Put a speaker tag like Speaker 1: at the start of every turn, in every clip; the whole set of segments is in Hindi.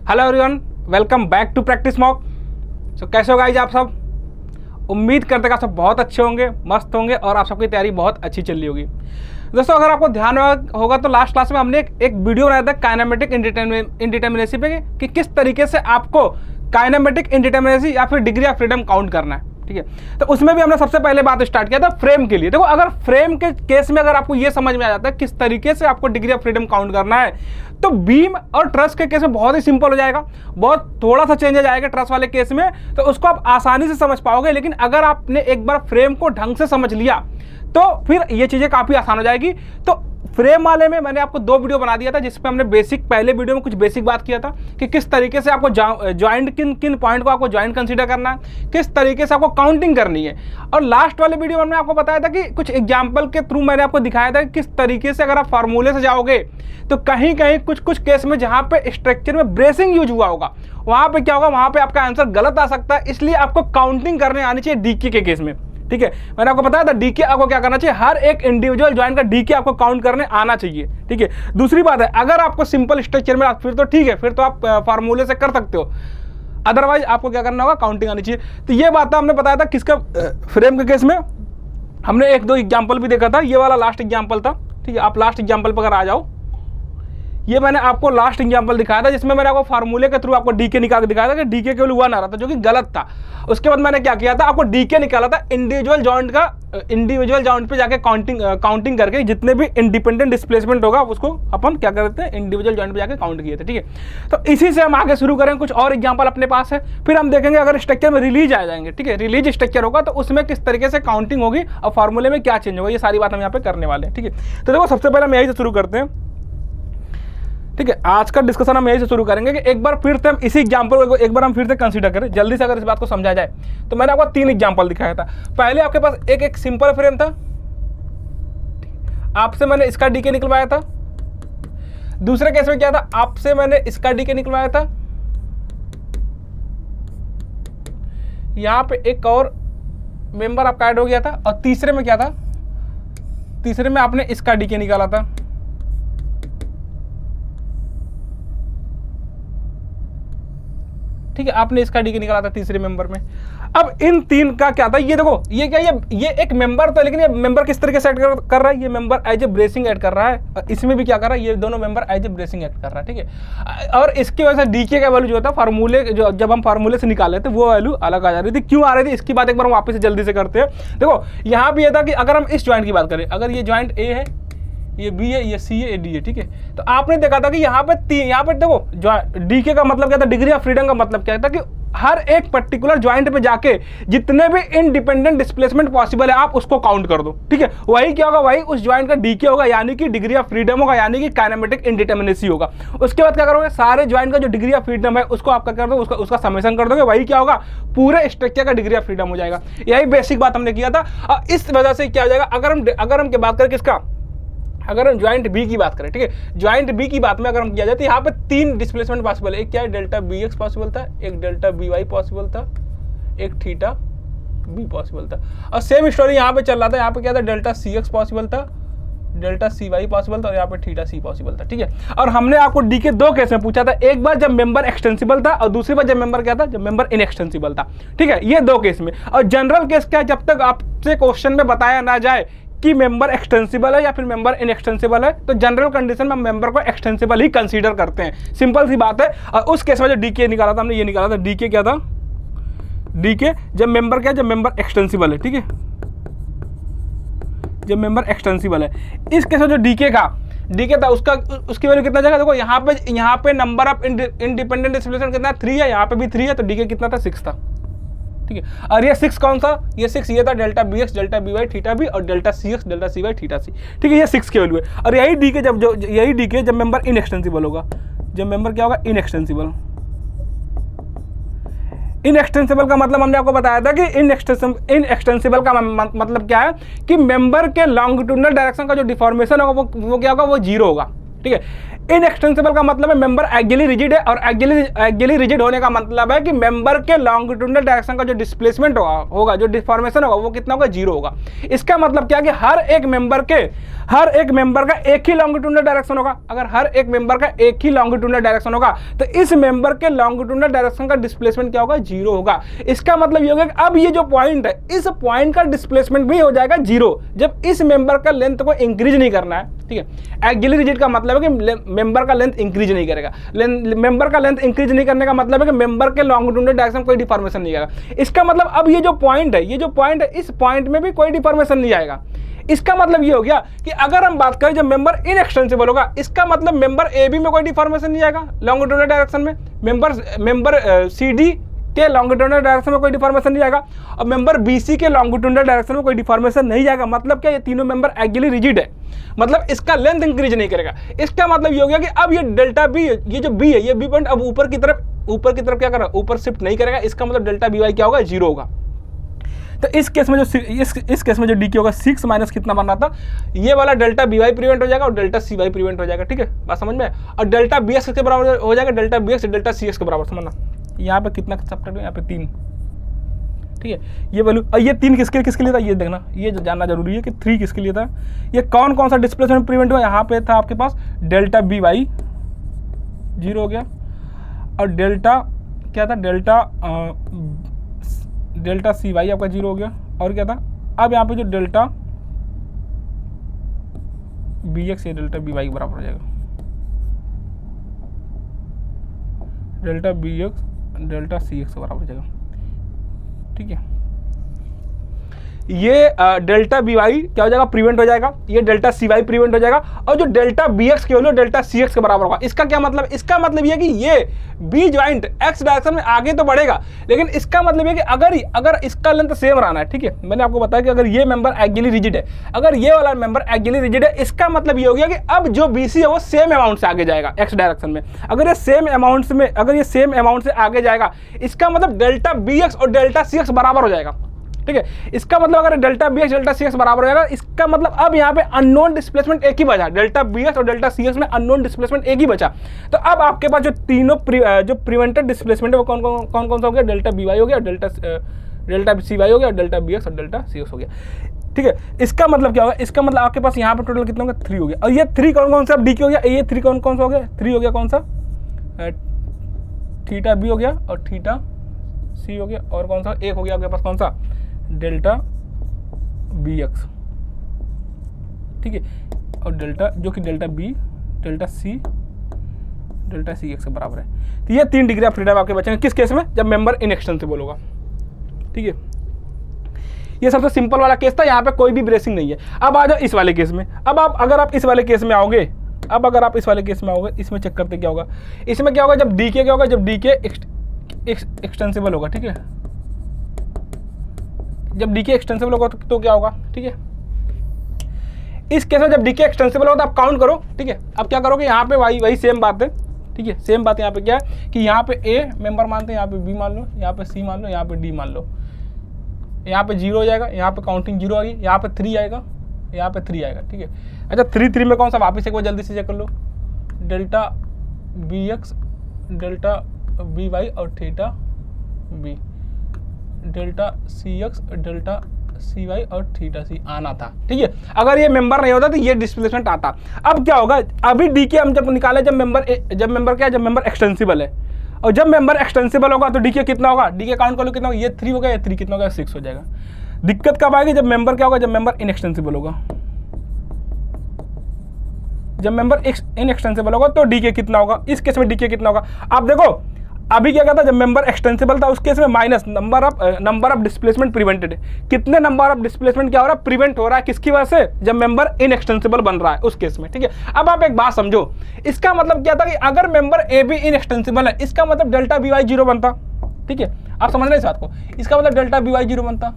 Speaker 1: Hello everyone, welcome back to practice mock. So कैसे हो गाइज आप सब? उम्मीद करते हैं आप सब बहुत अच्छे होंगे, मस्त होंगे और आप सबकी तैयारी बहुत अच्छी चल रही होगी। दोस्तों अगर आपको ध्यान होगा तो लास्ट क्लास में हमने एक वीडियो बनाया था काइनेमेटिक इंडिटरमिनेसी पे कि किस तरीके से आपको काइनेमेटिक इंडिटरमिनेसी या फिर डिग्री ऑफ फ्रीडम काउंट करना है। ठीक है, तो उसमें भी हमने सबसे पहले बात स्टार्ट किया था फ्रेम के लिए। देखो, अगर फ्रेम के केस में अगर आपको ये समझ में आ जाता है किस तरीके से आपको डिग्री ऑफ फ्रीडम काउंट करना है, तो बीम और ट्रस के केस में बहुत ही सिंपल हो जाएगा। बहुत थोड़ा सा चेंज हो जाएगा ट्रस वाले केस में, तो उसको आप आसानी से समझ पाओगे। लेकिन अगर आपने एक बार फ्रेम को ढंग से समझ लिया तो फिर ये चीज़ें काफ़ी आसान हो जाएगी। तो फ्रेम वाले में मैंने आपको 2 वीडियो बना दिया था, जिसमें हमने पहले वीडियो में कुछ बेसिक बात किया था कि किस तरीके से आपको ज्वाइंट किन पॉइंट को आपको ज्वाइंट कंसीडर करना है, किस तरीके से आपको काउंटिंग करनी है। और लास्ट वाले वीडियो में हमने आपको बताया था कि कुछ एग्जाम्पल के थ्रू मैंने आपको दिखाया था कि किस तरीके से अगर आप फार्मूले से जाओगे तो कहीं कहीं कुछ केस में जहाँ पे स्ट्रक्चर में ब्रेसिंग यूज हुआ होगा वहाँ पे क्या होगा, वहाँ पे आपका आंसर गलत आ सकता है। इसलिए आपको काउंटिंग करने आनी चाहिए डीके के केस में। ठीक है, मैंने आपको बताया था डीके आपको क्या करना चाहिए, हर एक इंडिविजुअल ज्वाइंट का डीके आपको काउंट करने आना चाहिए। ठीक है, दूसरी बात है अगर आपको सिंपल स्ट्रक्चर में फिर तो ठीक है, फिर तो आप फार्मूले से कर सकते हो, अदरवाइज आपको क्या करना होगा, काउंटिंग आनी चाहिए। तो ये बात हमने बताया था किसका, फ्रेम के केस में हमने 1-2 एग्जाम्पल भी देखा था। ये वाला लास्ट एग्जाम्पल था। ठीक है, आप लास्ट एग्जाम्पल पर अगर आ जाओ, ये मैंने आपको लास्ट एग्जांपल दिखाया था जिसमें मैंने आपको फार्मूले के थ्रू आपको डीके निकाल के दिखाया था कि डीके केवल 1 आ रहा था, जो कि गलत था। उसके बाद मैंने क्या किया था, आपको डीके निकाला था इंडिविजुअल जॉइंट पे जाके काउंटिंग करके जितने भी इंडिपेंडेंट डिस्प्लेसमेंट होगा उसको अपन क्या करते हैं, इंडिविजुअल जॉइंट पे जाके काउंट किए थे। ठीक है, तो इसी से हम आगे शुरू करेंगे। कुछ और एग्जाम्पल अपने पास है, फिर हम देखेंगे अगर स्ट्रक्चर में रिलीज आ जाएंगे। ठीक है, रिलीज स्ट्रक्चर होगा तो उसमें किस तरीके से काउंटिंग होगी और फार्मूले में क्या चेंज होगा, ये सारी बात हम यहाँ पे करने वाले हैं। ठीक है, तो देखो सबसे पहले हम यही से शुरू करते हैं। ठीक है, आज का डिस्कशन हम यही से शुरू करेंगे कि एक बार फिर से हम इसी एग्जांपल को एक बार हम फिर से कंसीडर करें जल्दी से, अगर इस बात को समझा जाए। तो मैंने आपको 3 एग्जांपल दिखाया था। पहले आपके पास एक सिंपल फ्रेम था, आपसे मैंने इसका डीके निकलवाया था। दूसरे केस में क्या था, आपसे मैंने इसका डीके निकलवाया था। यहां पे एक और मेंबर आपका ऐड हो गया था। और तीसरे में क्या था, तीसरे में आपने इसका डीके निकाला था। ठीक है, आपने इसका डीके निकाला था तीसरे मेंबर में। अब इन 3 का क्या था, ये देखो, ये क्या, ये एक मेंबर था, लेकिन ये मेंबर किस तरीके से ऐड कर रहा है, ये member as a bracing add कर रहा है। इसमें भी क्या कर रहा है, ये दोनों member as a bracing add कर रहा है। ठीक है, और इसकी वजह से डीके का वैल्यू जो था फार्मूले जो जब हम फार्मूले से निकाले थे वो वैल्यू अलग आ जा रही थी। क्यों आ रही थी इसकी बात एक बार हम वापस से जल्दी से करते हैं। देखो यहाँ भी ये था कि अगर हम इस ज्वाइंट की बात करें, अगर ये ज्वाइंट ए है, ये बी है, ये सी है, ये डी है। ठीक है, तो आपने देखा था कि यहाँ पे देखो डीके का मतलब क्या था, डिग्री ऑफ फ्रीडम का मतलब क्या था कि हर एक पर्टिकुलर ज्वाइंट पे जाके जितने भी इंडिपेंडेंट डिस्प्लेसमेंट पॉसिबल है आप उसको काउंट कर दो। ठीक है, वही क्या होगा, वही उस ज्वाइंट का डीके होगा, यानी कि डिग्री ऑफ फ्रीडम होगा, यानी कि काइनेमेटिक इंडिटरमिनेसी होगा। उसके बाद क्या करोगे, सारे ज्वाइंट का जो डिग्री ऑफ फ्रीडम है उसको आप क्या कर दो, उसका समेशन कर दोगे, वही क्या होगा, पूरे स्ट्रक्चर का डिग्री ऑफ फ्रीडम हो जाएगा। यही बेसिक बात हमने किया था। और इस वजह से क्या हो जाएगा, अगर हम बात करें किसका, अगर हम ज्वाइंट बी की बात करें, ठीक है, ज्वाइंट बी की बात में अगर हम किया जाए तो यहाँ पे 3 डिस्प्लेसमेंट पॉसिबल है। एक क्या है, डेल्टा बी एक्स पॉसिबल था, एक डेल्टा बी वाई पॉसिबल था, एक थीटा बी पॉसिबल था। और सेम स्टोरी यहाँ पे चल रहा था, यहाँ पे क्या था, डेल्टा सी एक्स पॉसिबल था, डेल्टा सी वाई पॉसिबल था और यहाँ पे थीटा सी पॉसिबल था। ठीक है, और हमने आपको डी के 2 केस में पूछा था, एक बार जब मेंबर एक्सटेंसिबल था और दूसरी बार जब मेंबर क्या था, जब मेंबर इनएक्सटेंसिबल था। ठीक है, ये 2 केस में। और जनरल केस क्या है, जब तक आपसे क्वेश्चन में बताया ना जाए कि मेंबर एक्सटेंसिबल है या फिर मेंबर इनएक्सटेंसिबल है, तो जनरल कंडीशन में हम मेंबर को एक्सटेंसिबल ही कंसीडर करते हैं। सिंपल सी बात है। और उस केस में जो डीके निकाला था हमने, ये निकाला था डीके क्या था, डीके जब मेंबर क्या है, जब मेंबर एक्सटेंसिबल है। ठीक है, जब मेंबर एक्सटेंसिबल है। इस केस में जो डीके था उसकी वैल्यू कितना जाएगा, देखो यहाँ पे नंबर ऑफ इंडिपेंडेंट डिस्प्लेसमेंट कितना, 3 है, यहाँ पे भी 3 है, तो डीके कितना था, 6 था। ठीक है, और ये 6 कौन सा, ये 6 ये था delta b x delta b y theta b और delta c x delta c y theta c. ठीक है, ये 6 की वैल्यू है। और यही डीके जब मेंबर इनएक्सटेंसिबल होगा, जब मेंबर क्या होगा, इनएक्सटेंसिबल का मतलब हमने आपको बताया था कि इनएक्सटेंसिबल का मतलब क्या है कि मेंबर के लॉन्गिट्यूडनल डायरेक्शन का जो डिफॉर्मेशन होगा वो क्या होगा, वो 0 होगा। ठीक है। इनएक्सटेंसिबल का मतलब है मेंबर एक्सियली रिजिड है, और एक्सियली रिजिड होने का मतलब है कि मेंबर के लॉन्गिट्यूडनल डायरेक्शन का जो डिस्प्लेसमेंट होगा, जो डिफॉर्मेशन होगा, वो कितना होगा, 0 होगा। इसका मतलब क्या है कि हर एक मेंबर का एक ही लॉन्गिट्यूडनल डायरेक्शन होगा। अगर हर एक मेंबर का एक ही लॉन्गिट्यूडनल डायरेक्शन होगा तो इस मेंबर के लॉन्गिट्यूडनल डायरेक्शन का डिस्प्लेसमेंट क्या होगा, 0 होगा। इसका मतलब ये होगा कि अब ये जो पॉइंट है, इस पॉइंट का डिस्प्लेसमेंट भी हो जाएगा 0 जब इस मेंबर का लेंथ को इंक्रीज नहीं करना है। ठीक है। एक्सियली रिजिड का मतलब है कि मेंबर का लेंथ इंक्रीज नहीं करेगा। मेंबर का लेंथ इंक्रीज नहीं करने का मतलब है कि मेंबर के लॉन्गिट्यूडनल डायरेक्शन कोई डिफॉर्मेशन नहीं आएगा। इसका मतलब अब ये जो पॉइंट है, इस पॉइंट में भी कोई डिफॉर्मेशन नहीं आएगा। इसका मतलब ये हो गया कि अगर हम बात करें जब मेंबर इनएक्सटेंसिबल होगा, इसका मतलब मेंबर ए बी में कोई डिफॉर्मेशन नहीं आएगा लॉन्गिट्यूडनल डायरेक्शन में, मेंबर सी डी के लॉन्गिट्यूडनल डायरेक्शन में कोई डिफॉर्मेशन नहीं आएगा, और मेंबर बीसी के लॉन्गिट्यूडनल डायरेक्शन में कोई डिफॉर्मेशन नहीं जाएगा। मतलब क्या, ये तीनों मेंबर एक्सियली रिजिड है, मतलब इसका लेंथ इंक्रीज नहीं करेगा। इसका मतलब ये हो गया कि अब ये डेल्टा बी, ये जो बी है, ये बी पॉइंट अब ऊपर की तरफ क्या कर रहा है, ऊपर शिफ्ट नहीं करेगा। इसका मतलब डेल्टा बी वाई क्या होगा, 0 होगा। तो इस केस में जो डी के होगा 6 माइनस कितना बन रहा था, ये वाला डेल्टा बी वाई प्रिवेंट हो जाएगा और डेल्टा सी वाई प्रिवेंट हो जाएगा। ठीक है, बात समझ में। और डेल्टा बी एक्स के बराबर हो जाएगा, delta b x delta c x के बराबर। समझना यहाँ पे कितना सब्ट्रैक्ट है, यहाँ पे 3। ठीक है, ये वैल्यू, और ये 3 किसके लिए था, ये देखना, ये जानना जरूरी है कि 3 किसके लिए था। ये कौन सा डिस्प्लेसमेंट प्रिवेंट हुआ, यहाँ पे था आपके पास डेल्टा बी वाई 0 हो गया, और डेल्टा क्या था, डेल्टा सी वाई आपका 0 हो गया, और क्या था, अब यहाँ पे जो डेल्टा बी एक्स या डेल्टा बी वाई के बराबर हो जाएगा, delta b x delta c x के बराबर हो जाएगा। ठीक है, ये डेल्टा बी वाई क्या हो जाएगा, प्रिवेंट हो जाएगा, ये डेल्टा सी वाई प्रिवेंट हो जाएगा, और जो डेल्टा बी एक्स की वैल्यू डेल्टा सी एक्स के बराबर होगा। इसका क्या मतलब, इसका मतलब ये कि ये बी ज्वाइंट एक्स डायरेक्शन में आगे तो बढ़ेगा, लेकिन इसका मतलब ये कि अगर इसका लेंथ सेम रहना है। ठीक है, मैंने आपको बताया कि अगर ये मेंबर एक्सियली रिजिड है, अगर ये वाला मेंबर एक्सियली रिजिड है, इसका मतलब ये हो गया कि अब जो बीसी है वो सेम अमाउंट से आगे जाएगा एक्स डायरेक्शन में। अगर ये सेम अमाउंट से आगे जाएगा, इसका मतलब डेल्टा बी एक्स और डेल्टा सी एक्स बराबर हो जाएगा। ठीक है, इसका मतलब अगर delta b x delta c x बराबर हो जाएगा, इसका मतलब अब यहाँ पे अननोन डिस्प्लेसमेंट एक ही बचा, डेल्टा बी एक्स और डेल्टा सी एक्स में अननोन डिस्प्लेसमेंट एक ही बचा। तो अब आपके पास जो तीनों जो प्रिवेंटेड डिस्प्लेसमेंट है वो कौन सा हो गया, डेल्टा बी वाई हो गया, डेल्टा सी वाई हो गया, और डेल्टा बी एक्स और डेल्टा सी एक्स हो गया। ठीक है, इसका मतलब क्या होगा, इसका मतलब आपके पास यहाँ पे टोटल कितना होगा, 3 हो गया, और ये 3 कौन सा डी के हो गया, ये 3 कौन सा हो गया, 3 हो गया कौन सा, थीटा बी हो गया और थीटा सी हो गया, और कौन सा एक हो गया आपके पास, कौन सा, डेल्टा बी एक्स। ठीक है, और डेल्टा जो कि delta b delta c x के बराबर है। तो ये 3 डिग्री ऑफ फ्रीडम आपके बचेंगे किस केस में, जब मेंबर इनएक्सटेंसिबल होगा। ठीक है, ये सबसे सिंपल वाला केस था, यहाँ पे कोई भी ब्रेसिंग नहीं है। अब आ जाओ इस वाले केस में। अब अगर आप इस वाले केस में आओगे, इसमें चेक करते क्या होगा, इसमें क्या होगा, जब डी के क्या होगा, जब डी के एक्सटेंसिबल होगा। ठीक है, जब डीके एक्सटेंसिबल होगा तो क्या होगा। ठीक है, इस केस में जब डीके एक्सटेंसिबल होगा तो आप काउंट करो। ठीक है, अब क्या करोगे, यहाँ पे वही सेम बात है। ठीक है, सेम बात यहाँ पे क्या है कि यहाँ पे ए मेंबर मानते हैं, यहाँ पे बी मान लो, यहाँ पे सी मान लो, यहाँ पे डी मान लो, यहाँ पे 0 हो जाएगा, यहाँ पे काउंटिंग 0 आएगी, यहाँ पे 3 आएगा, यहाँ पे 3 आएगा। ठीक है, अच्छा 3 में कौन सा, वापस एक बार जल्दी से चेक कर लो, delta b x delta b y और theta b, delta c x delta c y और थीटा सी आना था। ठीक है, अगर ये मेंबर नहीं होता तो ये डिस्प्लेसमेंट आता। अब क्या होगा, अभी डी के हम जब निकाले, जब मेंबर एक्सटेंसिबल है, और जब मेंबर एक्सटेंसिबल होगा तो डी के कितना होगा, डी के काउंट कर लो कितना होगा, ये 3 हो गया, ये 3 कितना होगा, 6 हो जाएगा। दिक्कत कब आएगी, जब मेंबर क्या होगा, जब मेंबर इनएक्सटेंसिबल होगा। जब मेंबर इनएक्सटेंसिबल होगा तो डी के कितना होगा, इस केस में डी के कितना होगा। आप देखो अभी क्या कहता, जब मेंबर एक्सटेंसिबल था उस केस में minus number of displacement prevented, कितने नंबर ऑफ डिस्प्लेसमेंट क्या हो रहा है, प्रिवेंट हो रहा है, किसकी वजह से, जब मेंबर इनएक्सटेंसिबल बन रहा है उस केस में। ठीक है, अब आप एक बात समझो, इसका मतलब क्या था कि अगर मेंबर ए बी इनएक्सटेंसिबल है, इसका मतलब डेल्टा बी वाई 0 बनता। ठीक है, आप समझ रहे हैं इस बात को, इसका मतलब डेल्टा बी वाई 0 बनता।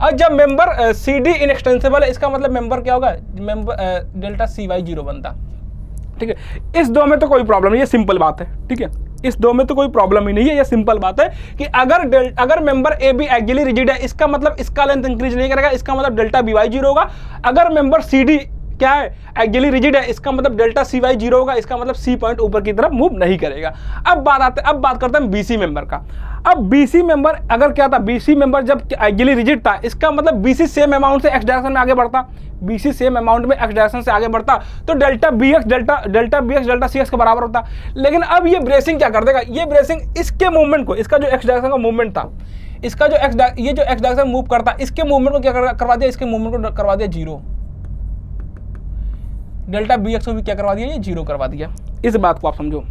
Speaker 1: और जब मेंबर सी डी इनएक्सटेंसिबल है, इसका मतलब मेंबर क्या होगा, मेंबर डेल्टा सी वाई 0 बनता। ठीक है, इस दो में तो कोई प्रॉब्लम नहीं, ये सिंपल बात है। ठीक है, इस दो में तो कोई प्रॉब्लम ही नहीं है, ये सिंपल बात है कि अगर member a b axially rigid है, इसका मतलब इसका लेंथ इंक्रीज नहीं करेगा, इसका मतलब डेल्टा बी वाई 0 होगा। अगर मेंबर सी डी क्या है, एक्सियली रिजिड है, इसका मतलब डेल्टा सी वाई जीरो होगा, इसका मतलब सी पॉइंट ऊपर की तरफ मूव नहीं करेगा। अब बात करते हैं बीसी मेंबर का। अब बीसी मेंबर अगर क्या था, बीसी मेंबर जब एक्सियली रिजिड था, इसका मतलब बीसी सेम अमाउंट से एक्स डायरेक्शन में आगे बढ़ता, बीसी सेम अमाउंट में एक्स डायरेक्शन से आगे बढ़ता, तो delta b x delta c x के बराबर होता। लेकिन अब ये ब्रेसिंग क्या कर देगा, ये ब्रेसिंग इसके मूवमेंट को, इसका जो एक्स डायरेक्शन का मूवमेंट था, इसका जो एक्स डायरेक्शन मूव करता, इसके मूवमेंट को क्या करवा दिया, इसके मूवमेंट को करवा दिया जीरो, डेल्टा बी एक्स को भी क्या करवा दिया, ये जीरो करवा दिया। इस बात को आप समझो।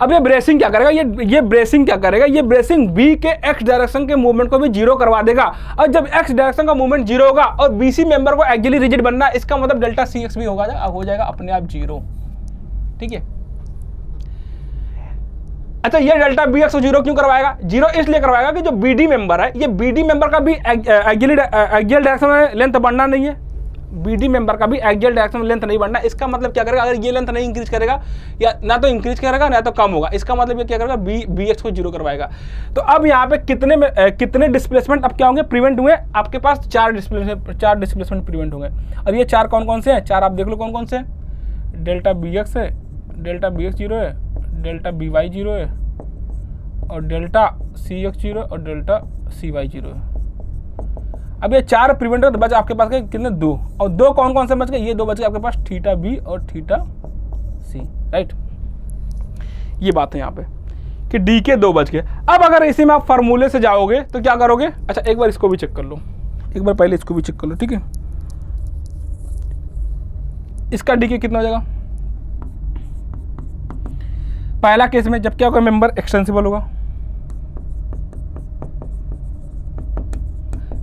Speaker 1: अब ये ब्रेसिंग क्या करेगा, ये ब्रेसिंग क्या करेगा, ये ब्रेसिंग बी के एक्स डायरेक्शन के मूवमेंट को भी जीरो करवा देगा। और जब एक्स डायरेक्शन का मूवमेंट जीरो होगा और बीसी मेंबर को एक्सियली रिजिड बनना, इसका मतलब डेल्टा सी एक्स भी हो जाएगा अपने आप जीरो। ठीक है, अच्छा ये डेल्टा बी एक्स को जीरो क्यों करवाएगा, जीरो इसलिए करवाएगा कि जो बीडी मेंबर है, ये बीडी मेंबर का भी एक्सियल डायरेक्शन में लेंथ बढ़ना नहीं है, बीडी मेंबर का भी एक्सियल डायरेक्शन में लेंथ नहीं बढ़ना। इसका मतलब क्या करेगा, अगर ये लेंथ नहीं इंक्रीज करेगा, या ना तो इंक्रीज करेगा ना तो कम होगा, इसका मतलब ये क्या करेगा, बी एक्स को जीरो करवाएगा। तो अब यहाँ पे कितने डिस्प्लेसमेंट अब क्या होंगे, प्रिवेंट हुए, आपके पास चार डिस्प्लेसमेंट प्रिवेंट होंगे। और ये चार कौन कौन से हैं, चार आप देख लो कौन कौन से हैं, डेल्टा बी एक्स है, डेल्टा बी एक्स जीरो है, डेल्टा बी वाई जीरो है, और डेल्टा सी एक्स जीरो और डेल्टा सी वाई जीरो है। अब ये चार प्रिवेंटर बच आपके पास के कितने, दो, और दो कौन कौन से बच गए, ये दो बच गए आपके पास, थीटा बी और थीटा सी, राइट। ये बात है यहाँ पे कि डी के दो बच गए। अब अगर इसी में आप फार्मूले से जाओगे तो क्या करोगे, अच्छा एक बार इसको भी चेक कर लो, एक बार पहले इसको भी चेक कर लो, ठीक है। इसका डी के कितना हो जाएगा, पहला केस में जब क्या होगा, मेंबर एक्सटेंसिबल होगा,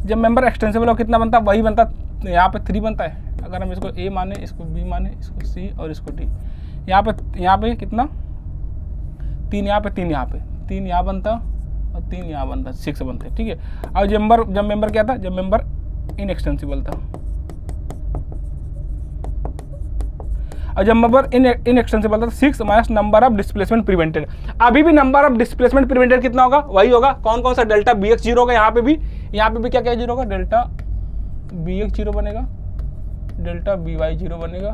Speaker 1: जब मेंबर एक्सटेंसिबल हो कितना बनता है, वही बनता, यहाँ पे 3 बनता है। अगर हम इसको ए माने, इसको बी माने, इसको सी और इसको डी, यहाँ पे कितना, 3 यहाँ पे, 3 यहाँ पे, 3 यहाँ बनता और 3 यहाँ बनता, 6 बनते, ठीक है। और जब मेंबर क्या था, जब मेंबर इनएक्सटेंसिबल था, और जब मेंबर इनएक्सटेंसिबल था, 6 minus number of displacement prevented. अभी भी नंबर ऑफ डिस्प्लेसमेंट प्रिवेंटेड कितना होगा, वही होगा, कौन कौन सा, डेल्टा बी एक्स जीरो होगा, यहाँ पे भी क्या क्या जीरो होगा, डेल्टा बी एक्स जीरो बनेगा, डेल्टा बी वाई जीरो बनेगा,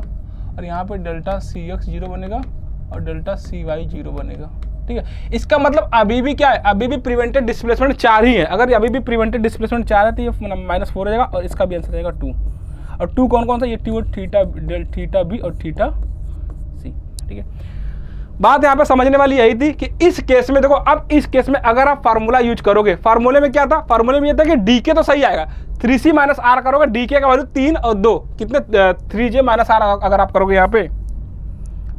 Speaker 1: और यहाँ पे डेल्टा सी एक्स जीरो बनेगा और डेल्टा सी वाई जीरो बनेगा, ठीक है। इसका मतलब अभी भी क्या है, अभी भी प्रिवेंटेड डिस्प्लेसमेंट 4 ही है। अगर अभी भी प्रिवेंटेड डिस्प्लेसमेंट 4 है तो ये -4 हो जाएगा, और इसका भी आंसर रहेगा 2। और 2 कौन कौन सा, ये थीटा बी और थीटा सी, ठीक है। बात यहाँ पे समझने वाली यही थी कि इस केस में देखो, अब इस केस में अगर आप फार्मूला यूज करोगे, फार्मूले में क्या था, फार्मूले में ये था कि डीके तो सही आएगा, 3c माइनस आर करोगे, डीके का वैल्यू 3 और 2 कितने, 3j माइनस आर अगर आप करोगे, यहाँ पे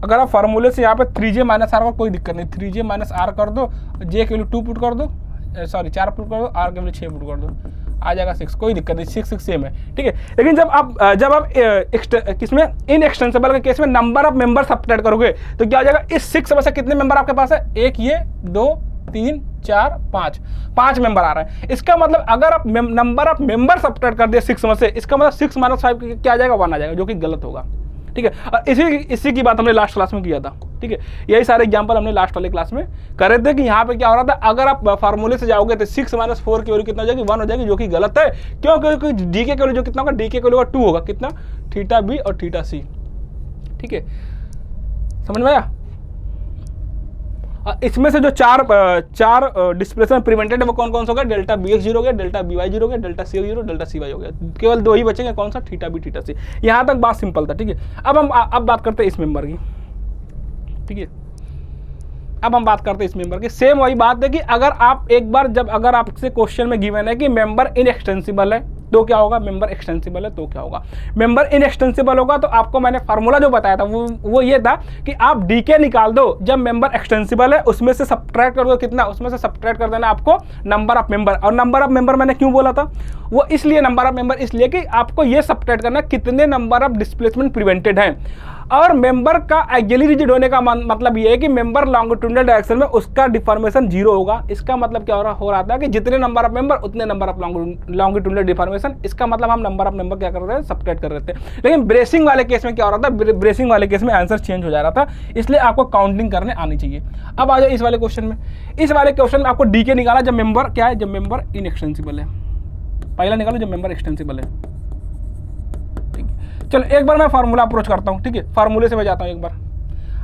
Speaker 1: अगर आप फार्मूले से यहाँ पे 3j माइनस आर का कोई दिक्कत नहीं, 3j माइनस आर कर दो, जे के वैल्यू 2 पुट कर दो, सॉरी 4 पुट कर दो, आर के वैल्यू 6 पुट कर दो, आ जाएगा 6, कोई दिक्कत नहीं, 6 सेम है, ठीक है। लेकिन जब आप किसमें, इनएक्सटेंसिबल के केस में नंबर ऑफ मेंबर सब्ट्रैक्ट करोगे तो क्या हो जाएगा, इस 6 में से कितने मेंबर आपके पास है, एक ये, 2 3 4 5 मेंबर आ रहा है। इसका मतलब अगर आप नंबर ऑफ मेंबर सब्ट्रैक्ट कर दिए 6 में से, इसका मतलब 6 माइनस 5 क्या आ जाएगा, 1 आ जाएगा, जो कि गलत होगा, ठीक है। और इसी की बात हमने लास्ट क्लास में किया था, ठीक है। यही सारे एग्जांपल हमने लास्ट वाले क्लास में करे थे कि यहाँ पे क्या हो रहा था, अगर आप फार्मूले से जाओगे तो 6 माइनस 4 की वैल्यू कितना हो जाएगी, 1 हो जाएगी, जो कि गलत है। क्यों, क्योंकि डी के वैल्यू जो कितना होगा, डी के वैल्यू 2 होगा, कितना, थीटा बी और थीटा सी, ठीक है, समझ में आया। इसमें से जो चार डिस्प्लेसमेंट प्रिवेंटेड है वो कौन कौन सा होगा, डेल्टा बी एक्स जीरो हो गया, डेल्टा बी वाई जीरो हो गया, delta c zero, delta c y हो गया, केवल 2 ही बचेंगे, कौन सा, थीटा बी थीटा सी। यहाँ तक बात सिंपल था, ठीक है। अब बात करते हैं इस मेंबर की, ठीक है। अब हम बात करते हैं इस मेंबर की, सेम वही बात है कि अगर आप एक बार अगर आपसे क्वेश्चन में गिवन है कि मेंबर इनएक्सटेंसिबल है तो क्या होगा, मेंबर एक्सटेंसिबल है तो क्या होगा। मेंबर इनएक्सटेंसिबल होगा तो आपको मैंने फार्मूला जो बताया था वो ये था कि आप डीके निकाल दो, जब मेंबर एक्सटेंसिबल है उसमें से सब्ट्रैक्ट कर दो, कितना, उसमें से सब्ट्रैक्ट कर देना आपको नंबर ऑफ मेंबर। और नंबर ऑफ मेंबर मैंने क्यों बोला था, वो इसलिए नंबर ऑफ मेंबर इसलिए कि आपको ये सब्ट्रैक्ट करना कितने नंबर ऑफ डिस्प्लेसमेंट प्रिवेंटेड हैं। और मेंबर का एक्सियली रिजिड होने का मतलब ये है कि मेंबर लॉन्गिट्यूडिनल डायरेक्शन में उसका डिफॉर्मेशन 0 होगा। इसका मतलब क्या हो रहा था कि जितने नंबर ऑफ मेंबर उतने नंबर ऑफ लॉन्गिट्यूडिनल डिफॉर्मेशन। इसका मतलब हम नंबर ऑफ मेंबर क्या कर रहे थे, सब्ट्रैक्ट कर रहे थे। लेकिन ब्रेसिंग वाले केस में क्या हो रहा था, ब्रेसिंग वाले केस में आंसर चेंज हो जा रहा था, इसलिए आपको काउंटिंग करने आनी चाहिए। अब आ जाओ इस वाले क्वेश्चन में। इस वाले क्वेश्चन में आपको डीके निकाला जब मेंबर क्या है, जब मेंबर इनएक्सटेंसिबल है। पहला निकालो जब मेंबर एक्सटेंसिबल है, चलो एक बार मैं फार्मूला अप्रोच करता हूँ, ठीक है, फार्मूले से मैं जाता हूँ एक बार।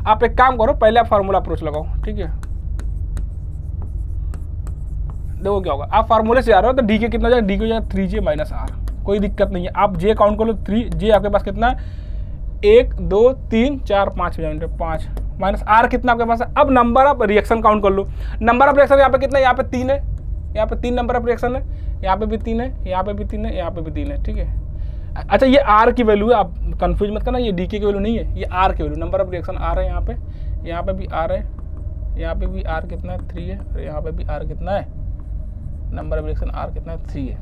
Speaker 1: आप एक काम करो, पहले आप फार्मूला अप्रोच लगाओ, ठीक है। देखो क्या होगा, आप फार्मूले से आ रहे हो तो डी के कितना हो जाएगा, डी के हो जाएगा 3j माइनस आर, कोई दिक्कत नहीं है। आप जे काउंट कर लो, 3j आपके पास कितना है, 1 2 3 4 5 5 माइनस आर कितना आपके पास है। अब नंबर ऑफ रिएक्शन काउंट कर लो, नंबर ऑफ रिएक्शन यहाँ पे कितना है, यहाँ पे 3 है, यहाँ पे 3 नंबर ऑफ रिएक्शन है, यहाँ पे भी 3 है, यहाँ पे भी 3 है, यहाँ पे भी 3 है, ठीक है। अच्छा ये आर की वैल्यू है, आप कंफ्यूज मत करना, ये डी के की वैल्यू नहीं है, ये आर की value, number of reaction r है, यहाँ पे भी आर है, यहाँ पे भी आर कितना है 3 है, और यहाँ पे भी आर कितना है, नंबर ऑफ रिएक्शन आर कितना है 3 है,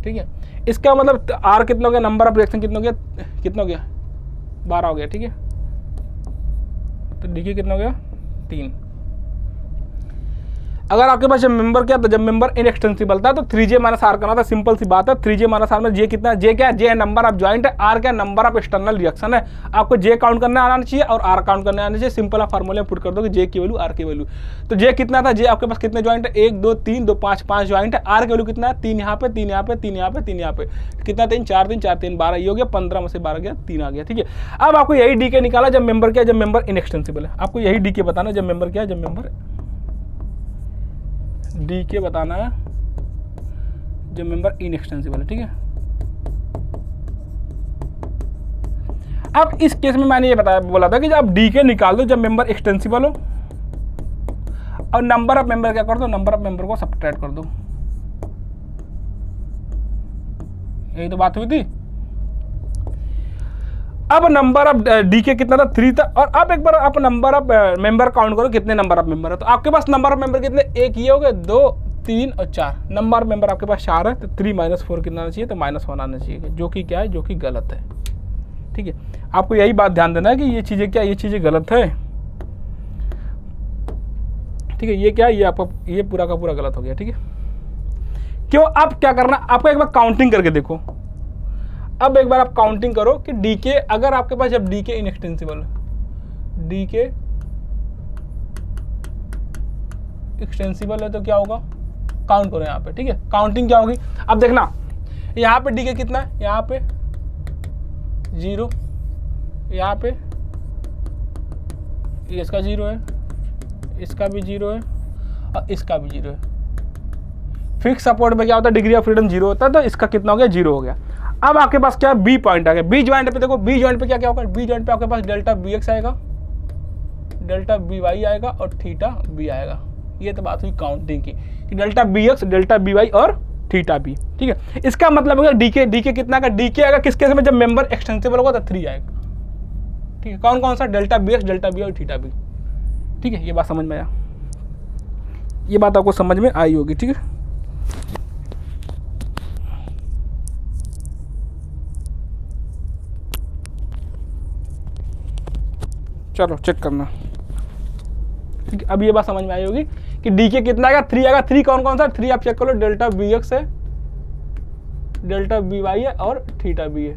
Speaker 1: ठीक है। इसका मतलब आर कितना हो गया, नंबर ऑफ रिएक्शन कितना हो गया, 12 हो गया, ठीक है। तो डी के कितना हो गया 3। अगर आपके पास जब मेंबर क्या था, जब मेंबर इनएक्सटेंसिबल था तो 3j माइनस आर करना था, सिंपल सी बात है। 3j माइनस आर में जे कितना है, जे क्या है, जे है नंबर ऑफ ज्वाइंट है, आर क्या नंबर ऑफ एक्सटर्नल रिएक्शन है। आपको जे काउंट करने आना चाहिए और आर काउंट करने आना चाहिए, सिंपल आप फार्मूले में पुट कर दो कि जे की वैल्यू आर की वैल्यू। तो जे कितना था, जे आपके पास कितने ज्वाइंट है, 1 2 3 2 5 5 ज्वाइंट है। आर की वैल्यू कितना है, 3 यहाँ पे 3 यहाँ पे 3 यहाँ पे 3 यहाँ पे, कितना 3 4 3 4 3 12, ये हो गया 15 में से 12 गया 3 आ गया, ठीक है। अब आपको यही डी के निकाला जब मेंबर क्या है, जब मेंबर इनएक्सटेंसिबल है। आपको यही डी के बताना जब मेंबर क्या है, जब मेंबर डी के बताना है जब मेंबर इनएक्सटेंसिबल है, ठीक है। अब इस केस में मैंने ये बताया बोला था कि जब आप डी के निकाल दो जब मेंबर एक्सटेंसिबल हो, और नंबर ऑफ मेंबर क्या कर दो, नंबर ऑफ मेंबर को सब्ट्रैक्ट कर दो। यही तो बात हुई थी। अब नंबर ऑफ डी के कितना था, 3 था, और अब एक बार आप नंबर ऑफ मेंबर काउंट करो कितने नंबर ऑफ मेंबर है। तो आपके पास नंबर ऑफ मेंबर कितने, एक ये हो गए, 2 3 और 4 नंबर ऑफ मेंबर आपके पास 4 है। तो 3 - 4 कितना आना चाहिए, तो -1 आना चाहिए, जो कि क्या है, जो कि गलत है, ठीक है। आपको यही बात ध्यान देना है कि ये चीज़ें क्या, ये चीज़ें गलत है, ठीक है। ये क्या है, ये आपका ये पूरा का पूरा गलत हो गया, ठीक है। क्यों, अब क्या करना, आपको एक बार काउंटिंग करके देखो। अब एक बार आप काउंटिंग करो कि डी के, अगर आपके पास जब डी के इनएक्सटेंसिबल, डी के एक्सटेंसिबल है तो क्या होगा, काउंट करो यहाँ पे, ठीक है। काउंटिंग क्या होगी, अब देखना यहाँ पे डी के कितना है, यहाँ पे 0, यहाँ पे इसका 0 है, इसका भी 0 है, और इसका भी 0 है। फिक्स सपोर्ट में क्या होता है, डिग्री ऑफ फ्रीडम 0 होता है, तो इसका कितना हो गया, 0 हो गया। अब आपके पास क्या बी पॉइंट आ गया, बी ज्वाइंट पे देखो, बी ज्वाइंट पे क्या क्या होगा, बी ज्वाइंट पे आपके पास डेल्टा बी एक्स आएगा, डेल्टा बी वाई आएगा और थीटा बी आएगा। ये तो बात हुई काउंटिंग की कि delta b x, delta b y और थीटा बी, ठीक है। इसका मतलब होगा डी के कितना का, डी के आएगा किस केस में, जब मेंबर एक्सटेंसिबल होगा तो 3 आएगा, ठीक है। कौन कौन सा, delta b x, delta b और थीटा बी, ठीक है। ये बात समझ में आया, ये बात आपको समझ में आई होगी, ठीक है। चलो चेक करना, ठीक है। अब ये बात समझ में आई होगी कि डी के कितना आएगा, 3 आएगा। 3 कौन कौन सा, 3 आप चेक कर लो, डेल्टा बी एक्स है, डेल्टा बी वाई है और थीटा बी है,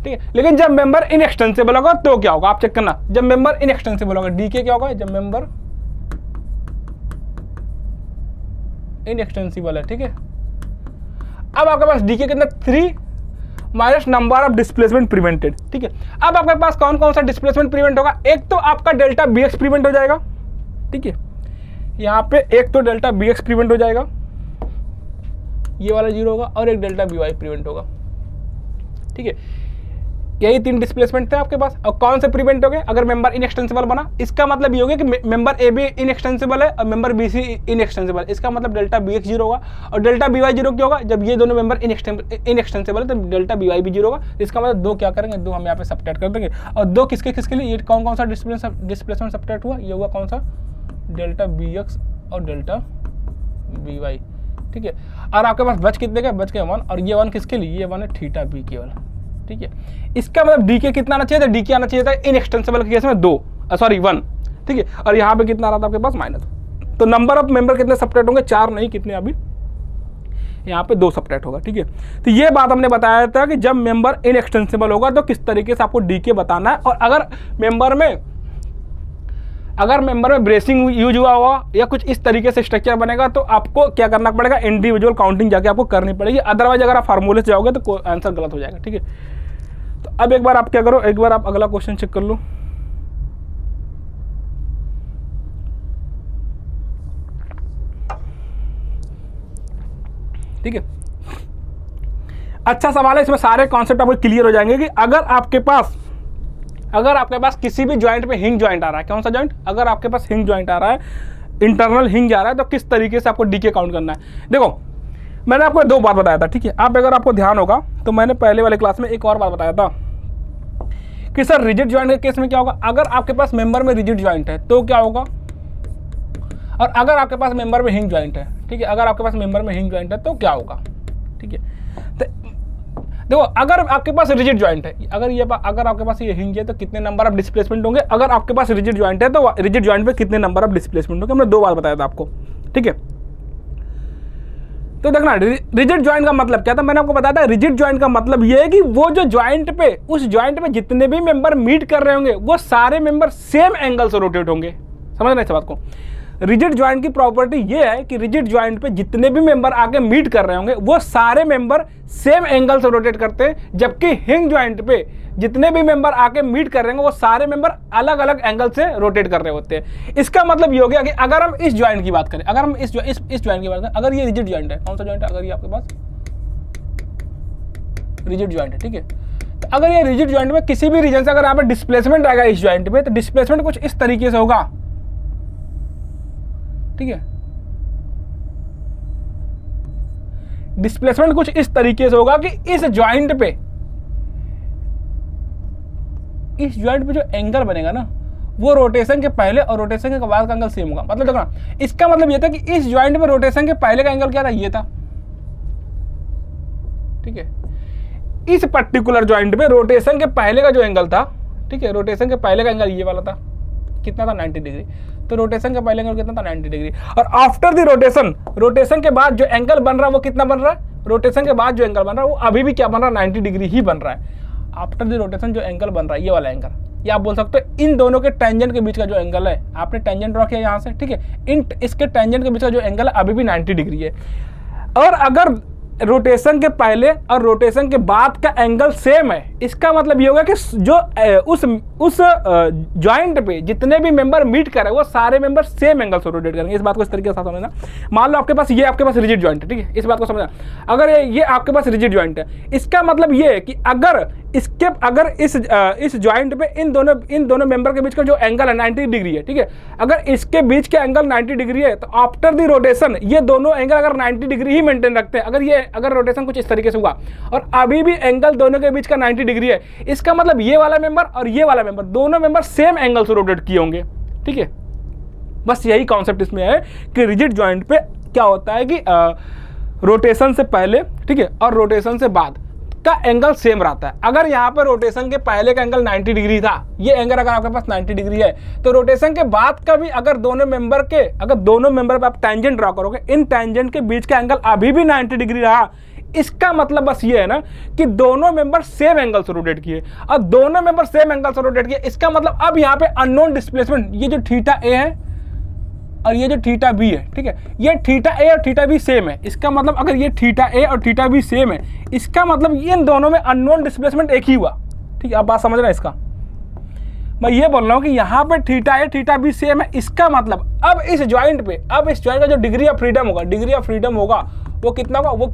Speaker 1: ठीक है। लेकिन जब मेंबर इनएक्सटेंसिबल होगा तो क्या होगा, आप चेक करना। जब मेंबर इनएक्सटेंसिबल होगा डी के क्या होगा, जब मेंबर इनएक्सटेंसिबल है, ठीक है। अब आपके पास डी के कितना, 3 minus number of displacement prevented, ठीक है। अब आपके पास कौन कौन सा डिस्प्लेसमेंट प्रिवेंट होगा, एक तो आपका डेल्टा बी एक्स प्रिवेंट हो जाएगा, ठीक है। यहाँ पे एक तो डेल्टा बी एक्स प्रिवेंट हो जाएगा, ये वाला 0 होगा, और एक डेल्टा बी वाई प्रिवेंट होगा, ठीक है। यही 3 डिस्प्लेसमेंट थे आपके पास। और कौन से प्रिवेंट हो गए, अगर मेंबर इनएक्सटेंसिबल बना, इसका मतलब ये हो गया कि मेंबर ए बी इनएक्सटेंसिबल है और मेंबर बी सी इनएक्सटेंसिबल है। इसका मतलब डेल्टा बी एक्स 0 होगा और डेल्टा बी वाई 0 क्यों होगा, जब ये दोनों मेंबर इनएक्सटेंसिबल है तो डेल्टा बी वाई भी 0 होगा। इसका मतलब 2 क्या करेंगे, 2 हम यहाँ पे सब्ट्रैक्ट कर देंगे। और 2 किसके किसके लिए, ये कौन कौन सा डिस्प्लेसमेंट सब्ट्रैक्ट हुआ, ये हुआ कौन सा, डेल्टा बी एक्स और डेल्टा बी वाई, ठीक है। और आपके पास बच कितने का, बच गए 1, और ये 1 किसके लिए, ये 1 है थीटा बी केवल, ठीक है। इसका मतलब डी के कितना आना चाहिए था, डी के आना चाहिए था इनएक्सटेंसिबल के केस में 1, ठीक है। और यहाँ पे कितना आ रहा था आपके पास माइनस। तो नंबर ऑफ मेंबर कितने सब्ट्रैक्ट होंगे, 4 नहीं, कितने अभी यहाँ पे 2 सब्ट्रैक्ट होगा, ठीक है। तो ये बात हमने बताया था कि जब मेंबर इनएक्सटेंसिबल होगा तो किस तरीके से आपको डी के बताना है। और अगर मेंबर में अगर मेंबर में ब्रेसिंग यूज हुआ होगा या कुछ इस तरीके से स्ट्रक्चर बनेगा तो आपको क्या करना पड़ेगा, इंडिविजुअल काउंटिंग जाके आपको करनी पड़ेगी, अदरवाइज अगर आप फार्मूले से जाओगे तो आंसर गलत हो जाएगा। ठीक है, तो अब एक बार आप क्या करो, एक बार आप अगला क्वेश्चन चेक कर लो। ठीक है, अच्छा सवाल है, इसमें सारे कॉन्सेप्ट आपको क्लियर हो जाएंगे कि अगर आपके पास किसी भी ज्वाइंट में हिंज ज्वाइंट आ रहा है, कौन सा ज्वाइंट, अगर आपके पास हिंज ज्वाइंट आ रहा है, इंटरनल हिंज आ रहा है, तो किस तरीके से आपको डीके काउंट करना है। देखो मैंने आपको 2 बात बताया था। ठीक है, आप अगर आपको ध्यान होगा तो मैंने पहले वाले क्लास में एक और बात बताया था कि सर रिजिड ज्वाइंट के केस में क्या होगा, अगर आपके पास मेंबर में रिजिड ज्वाइंट है तो क्या होगा, और अगर आपके पास मेंबर में हिंज ज्वाइंट है। ठीक है, अगर आपके पास मेंबर में हिंज ज्वाइंट है तो क्या होगा। ठीक है, तो देखो अगर आपके पास रिजिड ज्वाइंट है, अगर आपके पास ये हिंज है तो कितने नंबर ऑफ डिस्प्लेसमेंट होंगे, अगर आपके पास रिजिड ज्वाइंट है तो रिजिड ज्वाइंट पे कितने नंबर ऑफ डिस्प्लेसमेंट होंगे। हमने 2 बार बताया था आपको। ठीक है, तो देखना रिजिड ज्वाइंट का मतलब क्या था, मैंने आपको बताया था रिजिड ज्वाइंट का मतलब ये है कि वो जो ज्वाइंट पे, उस ज्वाइंट में जितने भी मेंबर मीट कर रहे होंगे वो सारे मेंबर सेम एंगल से रोटेट होंगे। समझ रहे हैं इस बात को। रिजिड ज्वाइंट की प्रॉपर्टी ये है कि रिजिड ज्वाइंट पे जितने भी मेंबर आके मीट कर रहे होंगे वो सारे मेंबर सेम एंगल से रोटेट करते हैं, जबकि हिंज ज्वाइंट पे जितने भी मेंबर आके मीट कर रहे होंगे वो सारे मेंबर अलग अलग एंगल से रोटेट कर रहे होते हैं। इसका मतलब ये हो गया कि अगर हम इस ज्वाइंट की बात करें, अगर हम इस ज्वाइंट की बात करें, अगर ये रिजिड ज्वाइंट है, कौन सा ज्वाइंट है, अगर ये आपके पास रिजिड ज्वाइंट है। ठीक है, तो अगर ये रिजिड ज्वाइंट में किसी भी रीजन से अगर यहाँ पे डिस्प्लेसमेंट आएगा इस ज्वाइंट पे, तो डिस्प्लेसमेंट कुछ इस तरीके से होगा। ठीक है, डिस्प्लेसमेंट कुछ इस तरीके से होगा कि इस ज्वाइंट पे जो एंगल बनेगा ना वो रोटेशन के पहले और रोटेशन के बाद का एंगल सेम होगा। मतलब देखो ना, इसका मतलब ये था कि इस ज्वाइंट में रोटेशन के पहले का एंगल क्या था, ये था। ठीक है, इस पर्टिकुलर ज्वाइंट में रोटेशन के पहले का जो एंगल था, ठीक है, रोटेशन के पहले का एंगल ये वाला था, कितना था 90 डिग्री। तो रोटेशन का पहले एंगल कितना था 90 डिग्री, और आफ्टर द रोटेशन के बाद जो एंगल बन रहा है वो कितना बन रहा है, रोटेशन के बाद जो एंगल बन रहा है वो अभी भी क्या बन रहा है, 90 डिग्री ही बन रहा है। आफ्टर द रोटेशन जो एंगल बन रहा है ये वाला एंगल, या आप बोल सकते हो इन दोनों के टेंजेंट के बीच का जो एंगल है, आपने टेंजेंट ड्रॉ किया यहाँ से। ठीक है, इसके टेंजेंट के बीच का जो एंगल है अभी भी 90 डिग्री है। और अगर रोटेशन के पहले और रोटेशन के बाद का एंगल सेम है, इसका मतलब ये होगा कि जो उस ज्वाइंट पे जितने भी मेंबर मीट कर रहे हैं वो सारे मेंबर सेम एंगल से रोटेट करेंगे। इस बात को इस तरीके से समझना। मान लो आपके पास रिजिड ज्वाइंट है। ठीक है, इस बात को समझना। अगर ये आपके पास रिजिड ज्वाइंट है, इसका मतलब ये है कि अगर इस ज्वाइंट पे इन दोनों मेंबर के बीच का जो एंगल है 90 डिग्री है। ठीक है, अगर इसके बीच के एंगल 90 डिग्री है तो आफ्टर द रोटेशन ये दोनों एंगल अगर 90 डिग्री ही मेंटेन रखते हैं, अगर रोटेशन कुछ इस तरीके से हुआ और अभी भी एंगल दोनों के बीच का 90 डिग्री है, इसका मतलब ये वाला मेंबर और ये वाला मेंबर दोनों मेंबर सेम एंगल से रोटेट किए होंगे। ठीक है, बस यही कॉन्सेप्ट इसमें है कि रिजिड ज्वाइंट पे क्या होता है कि रोटेशन से पहले, ठीक है, और रोटेशन से बाद का एंगल सेम रहता है। अगर यहाँ पर रोटेशन के पहले का एंगल 90 डिग्री था, ये एंगल अगर आपके पास 90 डिग्री है, तो रोटेशन के बाद का भी अगर दोनों मेंबर पे आप टेंजेंट ड्रॉ करोगे, इन टेंजेंट के बीच का एंगल अभी भी 90 डिग्री रहा, इसका मतलब बस ये है ना कि दोनों मेंबर सेम एंगल से रोटेट किए। और दोनों मेंबर सेम एंगल से रोटेट किए, इसका मतलब अब यहाँ पे अननोन डिस्प्लेसमेंट, ये जो थीटा ए है और ये जो थीटा बी है, ठीक है, ये थीटा ए और थीटा बी सेम है। इसका मतलब अगर ये थीटा ए और थीटा बी सेम है, इसका मतलब इन दोनों में अननोन डिस्प्लेसमेंट एक ही हुआ। ठीक है, आप बात समझ रहे हैं इसका। मैं ये बोल रहा हूँ कि यहाँ पे थीटा ए थीटा बी सेम है, इसका मतलब अब इस ज्वाइंट का जो डिग्री ऑफ फ्रीडम होगा वो कितना होगा, वो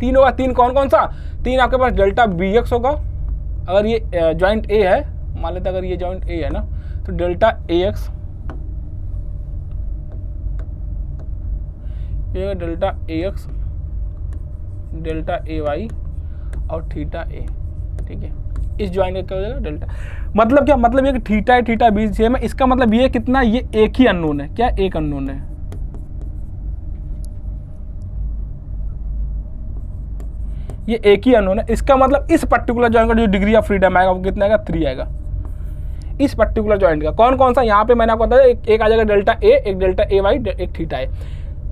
Speaker 1: 3 होगा। 3 कौन सा, 3 आपके पास डेल्टा बी एक्स होगा। अगर ये ज्वाइंट ए है, मान लेते अगर ये ज्वाइंट ए है ना, तो डेल्टा ए एक्स, ये delta A x, delta A Y और थीटा ए। ठीक है, इस ज्वाइंट का क्या हो जाएगा, डेल्टा। मतलब क्या, मतलब ये कि थीटा ए थीटा बी सेम है, इसका मतलब ये कितना, ये एक ही अननोन है। क्या, एक अननोन है। ये एक ही अननोन है, इसका मतलब इस पर्टिकुलर जॉइंट का जो डिग्री ऑफ फ्रीडम आएगा वो कितना आएगा, 3 आएगा। इस पर्टिकुलर जॉइंट का कौन सा, यहाँ पे मैंने आपको बताया एक आ जाएगा डेल्टा ए, एक डेल्टा ए वाई, एक थीटा ए।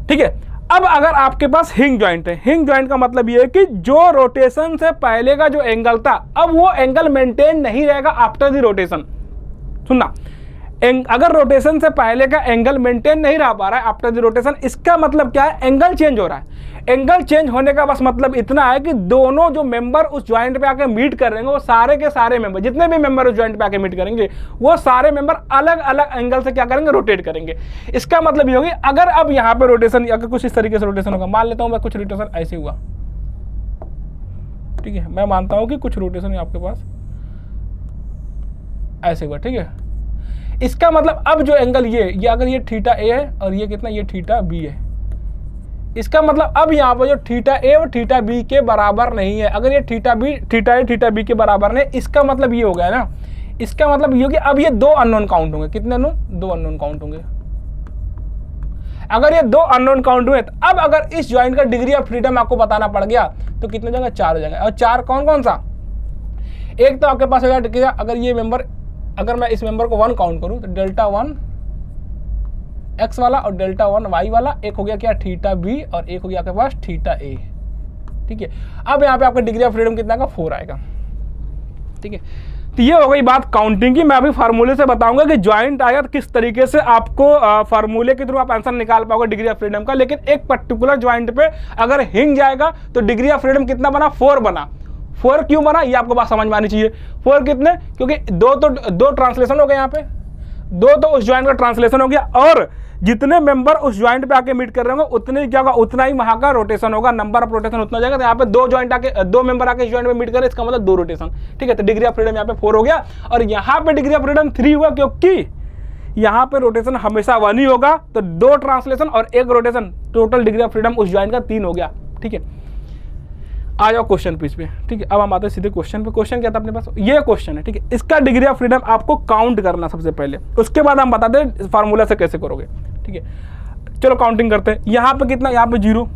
Speaker 1: ठीक है, अब अगर आपके पास हिंज ज्वाइंट है, हिंज ज्वाइंट का मतलब ये है कि जो रोटेशन से पहले का जो एंगल था अब वो एंगल मेंटेन नहीं रहेगा आफ्टर द रोटेशन। सुनना, अगर रोटेशन से पहले का एंगल मेंटेन नहीं रह पा रहा है आफ्टर द रोटेशन, इसका मतलब क्या है, एंगल चेंज हो रहा है। एंगल चेंज होने का बस मतलब इतना है कि दोनों जो मेंबर उस ज्वाइंट पे आके मीट कर रहे हैं, वो सारे के सारे मेंबर, जितने भी मेंबर उस ज्वाइंट पे आके मीट करेंगे, वो सारे मेंबर अलग अलग एंगल से क्या करेंगे, रोटेट करेंगे। इसका मतलब ये होगी, अगर अब यहाँ पे रोटेशन, अगर कुछ इस तरीके से रोटेशन होगा, मान लेता हूँ मैं कुछ रोटेशन ऐसे हुआ, ठीक है, मैं मानता हूँ कि कुछ रोटेशन आपके पास ऐसे हुआ, ठीक है। इसका मतलब अब जो एंगल ये अगर ये थीटा ए है और ये कितना, ये थीटा बी है, इसका मतलब अब यहाँ पर जो थीटा ए और थीटा बी के बराबर नहीं है। अगर ये थीटा ए थीटा बी के बराबर नहीं, इसका मतलब ये हो गया ना, इसका मतलब ये हो गया अब ये दो अननोन काउंट होंगे। कितने अननोन, दो अननोन काउंट होंगे। अगर ये दो अननोन काउंट हुए तो अब अगर इस ज्वाइंट का डिग्री ऑफ फ्रीडम आपको बताना पड़ गया तो कितने जाएंगे, 4 हो जाएंगे। और 4 कौन कौन सा, एक तो आपके पास हो जाएगा, अगर ये मेंबर, अगर मैं इस मेंबर को 1 काउंट करूं तो डेल्टा 1 एक्स वाला और डेल्टा 1 वाई वाला, एक हो गया क्या, थीटा बी, और एक हो गया आपके पास थीटा ए, ठीक है। अब यहाँ पे आपका डिग्री ऑफ फ्रीडम कितना का, 4 आएगा, ठीक है। तो ये हो गई बात काउंटिंग की। मैं अभी फार्मूले से बताऊंगा कि ज्वाइंट आया तो किस तरीके से आपको फार्मूले के थ्रू आप आंसर निकाल पाओगे डिग्री ऑफ फ्रीडम का। लेकिन एक पर्टिकुलर ज्वाइंट पे अगर हिंज जाएगा तो डिग्री ऑफ फ्रीडम कितना बना, 4 बना। 4 क्यों बना, ये आपको बात समझ में आनी चाहिए। 4 कितने, क्योंकि दो ट्रांसलेशन हो गए, यहाँ पे दो तो उस ज्वाइंट का ट्रांसलेशन हो गया, और जितने मेंबर उस ज्वाइंट पे आके मीट कर रहे होंगे उतने क्या होगा, उतना ही वहां का रोटेशन होगा, नंबर ऑफ रोटेशन उतना जाएगा। तो यहाँ पे दो मेंबर आके ज्वाइंट में मीट कर रहे हैं, इसका मतलब 2 रोटेशन, ठीक है। तो डिग्री ऑफ फ्रीडम यहाँ पे 4 हो गया, और यहाँ पे डिग्री ऑफ फ्रीडम 3 हुआ, क्योंकि यहाँ पे रोटेशन हमेशा 1 ही होगा। तो 2 ट्रांसलेशन और 1 rotation, total degree of freedom उस ज्वाइंट का 3 हो गया, ठीक है। आ जाओ क्वेश्चन पीस पे, ठीक है। अब हम आते हैं सीधे क्वेश्चन पे। क्वेश्चन क्या था अपने पास, ये क्वेश्चन है, ठीक है। इसका डिग्री ऑफ फ्रीडम आपको काउंट करना सबसे पहले, उसके बाद हम बताते हैं फार्मूला से कैसे करोगे, ठीक है। चलो काउंटिंग करते हैं। यहाँ पे कितना, यहाँ पे 0।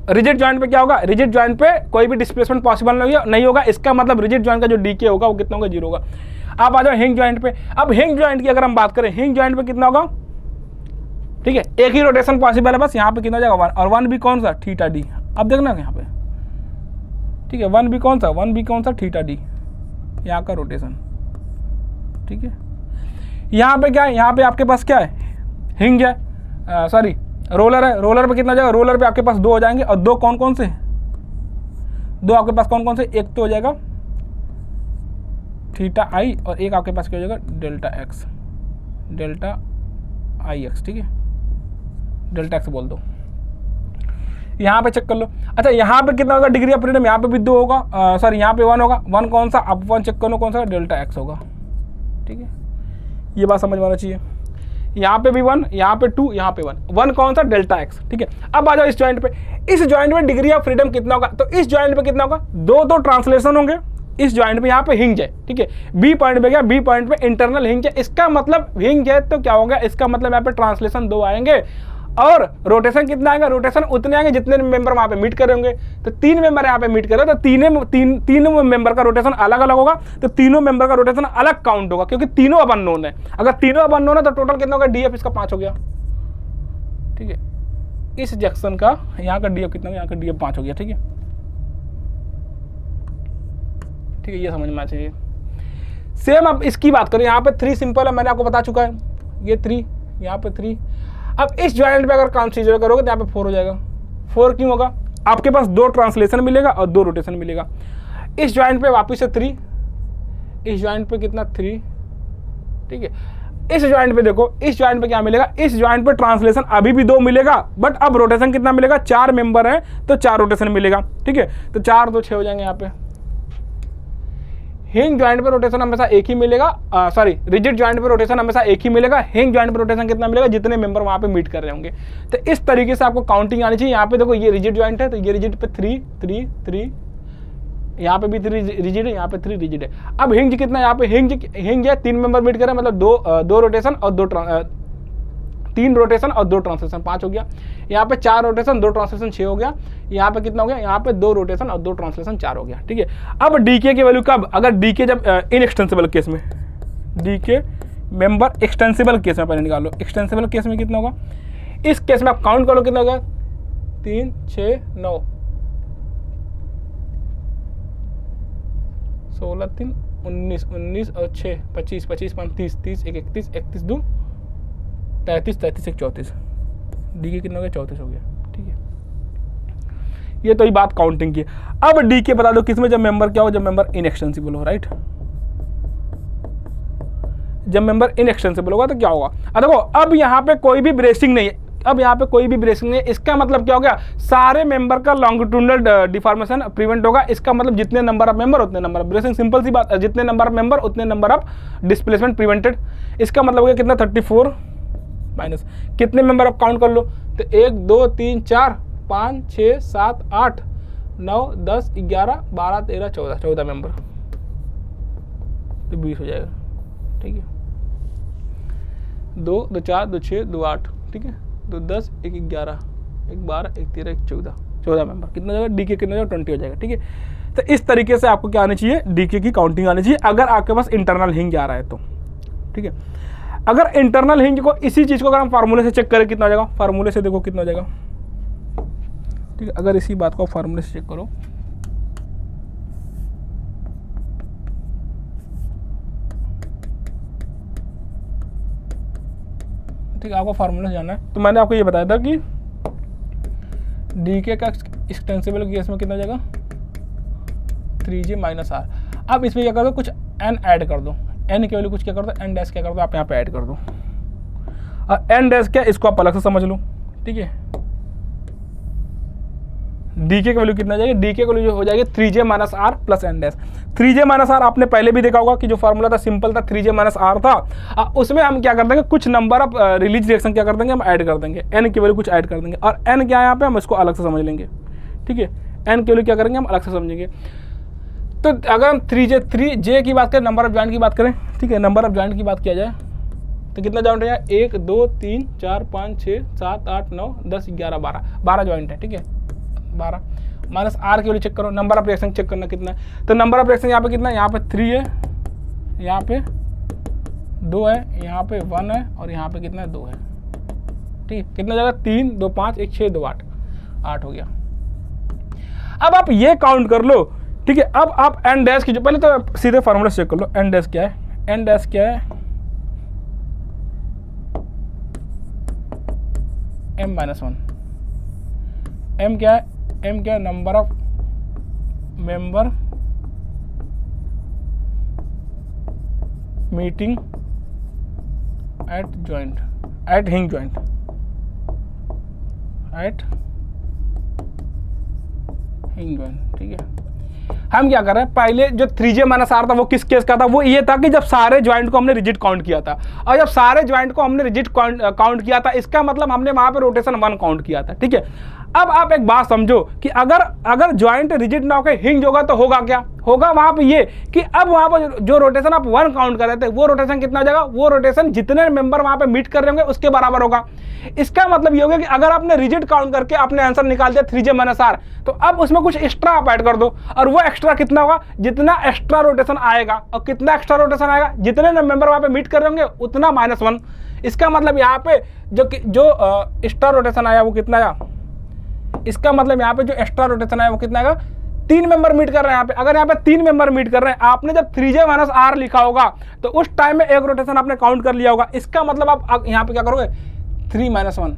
Speaker 1: रिजिड ज्वाइंट पे क्या होगा, रिजिड ज्वाइंट पे कोई भी डिस्प्लेसमेंट पॉसिबल नहीं होगा। इसका मतलब रिजिड ज्वाइंट का जो डीके होगा वो कितना होगा, 0 होगा। आप आ जाओ हिंज ज्वाइंट पे। अब हिंज ज्वाइंट की अगर हम बात करें, हिंज ज्वाइंट पे कितना होगा, ठीक है, एक ही रोटेशन पॉसिबल है बस। यहाँ पे कितना जाएगा, 1, और 1 भी कौन सा, थीटा डी। अब देखना यहाँ पे, ठीक है, 1 भी कौन सा, 1 भी कौन सा, थीटा डी, यहाँ का रोटेशन, ठीक है। यहाँ पे क्या है, यहाँ पे आपके पास क्या है, हिंज है, सॉरी रोलर है। रोलर पे कितना जाएगा, रोलर पे आपके पास 2 हो जाएंगे, और 2 कौन कौन से, 2 आपके पास कौन कौन से, एक तो हो जाएगा थीटा आई, और एक आपके पास क्या हो जाएगा, डेल्टा एक्स, डेल्टा आई एक्स, ठीक है, डेल्टा एक्स बोल दो। यहाँ पे चेक कर लो। अच्छा यहाँ पे कितना होगा डिग्री ऑफ फ्रीडम, यहाँ पे भी 2 होगा, सॉरी यहाँ पे 1 होगा। 1 कौन सा, अब 1 चेक करो कौन सा, डेल्टा एक्स होगा, ठीक है। ये बात समझ में आना चाहिए। यहाँ पे भी 1, यहाँ पे 2, यहाँ पे 1 कौन सा, डेल्टा एक्स, ठीक है। अब आ जाओ इस ज्वाइंट पे। इस ज्वाइंट में डिग्री ऑफ फ्रीडम कितना होगा, तो इस ज्वाइंट पे कितना होगा, 2 तो ट्रांसलेशन होंगे इस ज्वाइंट पे। यहाँ पे हिंज है, ठीक है, बी पॉइंट पे क्या, बी पॉइंट पे इंटरनल हिंज है। इसका मतलब हिंज है तो क्या होगा, इसका मतलब यहाँ पे ट्रांसलेशन 2 आएंगे, और रोटेशन कितना आएगा, रोटेशन उतने आएंगे जितने मेंबर वहां पे मीट कर रहे होंगे। तो 3 मेंबर यहाँ पे मीट कर रहे हैं, तो तीनों मेंबर का रोटेशन अलग अलग होगा। तो तीनों मेंबर का रोटेशन अलग काउंट होगा, क्योंकि तीनों अब अननोन है। अगर तीनों अब अननोन है तो टोटल कितना होगा, डीएफ इसका 5 हो गया, ठीक है। इस जंक्शन का यहाँ का डीएफ कितना, यहाँ का डीएफ 5 हो गया, ठीक है, ठीक है। ये समझ में चाहिए। सेम अब इसकी बात करें, यहाँ पे 3 सिंपल है, मैंने आपको बता चुका है, ये 3, यहाँ पे 3। अब इस ज्वाइंट पे अगर कंसीडर करोगे तो यहाँ पे 4 हो जाएगा। 4 क्यों होगा, आपके पास 2 ट्रांसलेशन मिलेगा और 2 रोटेशन मिलेगा। इस ज्वाइंट पे वापस से 3, इस ज्वाइंट पे कितना, 3, ठीक है। इस ज्वाइंट पे देखो, इस ज्वाइंट पे क्या मिलेगा, इस ज्वाइंट पे ट्रांसलेशन अभी भी 2 मिलेगा, बट अब रोटेशन कितना मिलेगा, 4 मेंबर है तो 4 रोटेशन मिलेगा, ठीक है। तो 4 तो 6 हो जाएंगे। यहाँ पे हिंज ज्वाइंट पे रोटेशन हमेशा एक ही मिलेगा, सॉरी रिजिड ज्वाइंट पे रोटेशन हमेशा एक ही मिलेगा। हिंज ज्वाइंट पे रोटेशन कितना मिलेगा, जितने मेंबर वहां पे मीट कर रहे होंगे। तो इस तरीके से आपको काउंटिंग आनी चाहिए। यहाँ पे देखो ये रिजिड ज्वाइंट है, तो ये रिजिड पे 3 3 3, यहाँ पे भी 3 रिजिड है, यहाँ पे 3 रिजिड है। अब हिंज कितना, यहाँ पे हिंज है 3 मेंबर मीट कर रहे हैं, मतलब 2 रोटेशन और 3 रोटेशन और 2 ट्रांसलेशन 5 हो गया। यहाँ पे 4 रोटेशन 2 ट्रांसलेशन 6 हो गया। यहाँ पे कितना हो गया, यहाँ पे 2 रोटेशन और 2 ट्रांसलेशन 4 हो गया, ठीक है। अब डीके की वैल्यू कब, अगर डीके जब इनएक्सटेंसिबल केस में, डीके मेंबर एक्सटेंसिबल केस में पहले निकालो। एक्सटेंसिबल केस में कितना होगा, इस केस में आप काउंट करो कितना होगा, 3 6 9 16 3 19 19 और 6 25 25 5 30 30 1 31 31 2 33 33 1 34 डी के कितना हो गया 34 हो गया। ठीक है, ये तो ही बात काउंटिंग की। अब डी के बता दो किसमें, जब मेंबर क्या हो, जब मेंबर इनएक्सटेंसिबल हो, राइट। जब मेंबर इनएक्सटेंसिबल होगा तो क्या होगा, देखो अब यहाँ पे कोई भी ब्रेसिंग नहीं है, अब यहाँ पे कोई भी ब्रेसिंग नहीं है। इसका मतलब क्या हो गया, सारे मेंबर का लॉन्गिट्यूडनल डिफॉर्मेशन प्रिवेंट होगा। इसका मतलब जितने नंबर ऑफ मेंबर उतने नंबर ऑफ ब्रेसिंग, सिंपल सी बात, जितने नंबर ऑफ मेंबर उतने नंबर ऑफ डिस्प्लेसमेंट प्रिवेंटेड। इसका मतलब हो गया कितना 34 माइनस कितने मेंबर आप काउंट कर लो, तो 1 2 3 4 5 6 7 8 9 10 11 12 13 14 14 मेंबर, तो 20 हो जाएगा। ठीक है, 2 2 4 2 6 2 8, ठीक है, 2 10 1 11 1 12 1 13 1 14 14 मेंबर, कितना जाएगा डी के कितना जाएगा 20 हो जाएगा। ठीक है, तो इस तरीके से आपको क्या आनी चाहिए, डी के की काउंटिंग आनी चाहिए अगर आपके पास इंटरनल हिंज आ रहा है तो। ठीक है, अगर इंटरनल हिंज को इसी चीज़ को अगर हम फार्मूले से चेक करें कितना हो जाएगा, फार्मूले से देखो कितना हो जाएगा। ठीक है, अगर इसी बात को फार्मूले से चेक करो, ठीक है, आपको फार्मूला से जाना है। तो मैंने आपको ये बताया था कि डी के का एक्सटेंसिबल केस में कितना हो जाएगा 3j माइनस आर। अब इसमें क्या कर दो, कुछ n ऐड कर दो, n की वैल्यू कुछ क्या कर दो, n डैश क्या कर दो, आप यहाँ पे ऐड कर दो, और n डैश क्या, इसको आप अलग से समझ लो। ठीक है, डी के वैल्यू कितना जाएगी, डी के वैल्यू हो जाएगी 3j minus r plus n dash. 3j minus r आपने पहले भी देखा होगा कि जो फार्मूला था सिंपल था, 3j माइनस आर था। उसमें हम क्या कर देंगे, कुछ नंबर ऑफ रिलीज रिएक्शन क्या कर देंगे, हम ऐड कर देंगे, n की वैल्यू कुछ ऐड कर देंगे, और n क्या है यहाँ पे हम इसको अलग से समझ लेंगे। ठीक है, n की वैल्यू क्या करेंगे, हम अलग से समझेंगे। तो अगर हम 3j की बात करें, नंबर ऑफ जॉइंट की बात करें, ठीक है, नंबर ऑफ जॉइंट की बात किया जाए तो कितना जॉइंट है, 1 2 3 4 5 6 7 8 9 10 11 12 जॉइंट है। ठीक है, 12 माइनस आर की वैल्यू चेक करो, नंबर ऑफ रिएक्शन चेक करना कितना है, तो नंबर ऑफ रिएक्शन यहाँ पे कितना है, यहाँ पे 3 है, यहाँ पे 2 है, यहाँ पे 1 है, और यहाँ पे कितना है 2 है। ठीक है, कितना जाएगा 3 2 5 1 6 2 8 8 हो गया। अब आप ये काउंट कर लो। ठीक है, अब आप एन डैश की जो, पहले तो सीधे फार्मूला चेक कर लो, एन डैश क्या है, एन डैश क्या है, m माइनस 1, m क्या है, m क्या है, number of member meeting at joint, at hinge joint, at hinge joint. ठीक है, हम क्या कर रहे हैं, पहले जो 3j माइनस आर था वो किस केस का था, वो ये था कि जब सारे ज्वाइंट को हमने रिजिड काउंट किया था, और जब सारे ज्वाइंट को हमने रिजिड काउंट किया था, इसका मतलब हमने वहां पे रोटेशन 1 काउंट किया था। ठीक है, अब आप एक बात समझो कि अगर ज्वाइंट रिजिड ना होकर हिंज होगा तो होगा क्या, होगा वहां पे ये कि अब वहां पर जो रोटेशन आप 1 काउंट कर रहे थे, वो रोटेशन कितना हो जाएगा, वो रोटेशन जितने मेंबर वहां पे मीट कर रहे होंगे उसके बराबर होगा। इसका मतलब ये होगा कि अगर आपने रिजिड काउंट करके आपने आंसर निकाल दिया 3j माइनस आर, तो अब उसमें कुछ एक्स्ट्रा आप ऐड कर दो, और वो एक्स्ट्रा कितना होगा, जितना एक्स्ट्रा रोटेशन आएगा, और कितना एक्स्ट्रा रोटेशन आएगा, जितने मेंबर वहां पे मीट कर रहे होंगे उतना -1। इसका मतलब यहाँ पे जो एक्स्ट्रा रोटेशन आया वो कितना आया, इसका मतलब यहाँ पे जो एक्स्ट्रा रोटेशन आया वो कितना आएगा, 3 मेंबर मीट कर रहे हैं यहाँ पे। अगर यहाँ पे 3 मेंबर मीट कर रहे हैं, आपने जब 3j माइनस आर लिखा होगा तो उस टाइम में एक रोटेशन आपने काउंट कर लिया होगा। इसका मतलब आप यहाँ पे क्या करोगे, 3 minus 1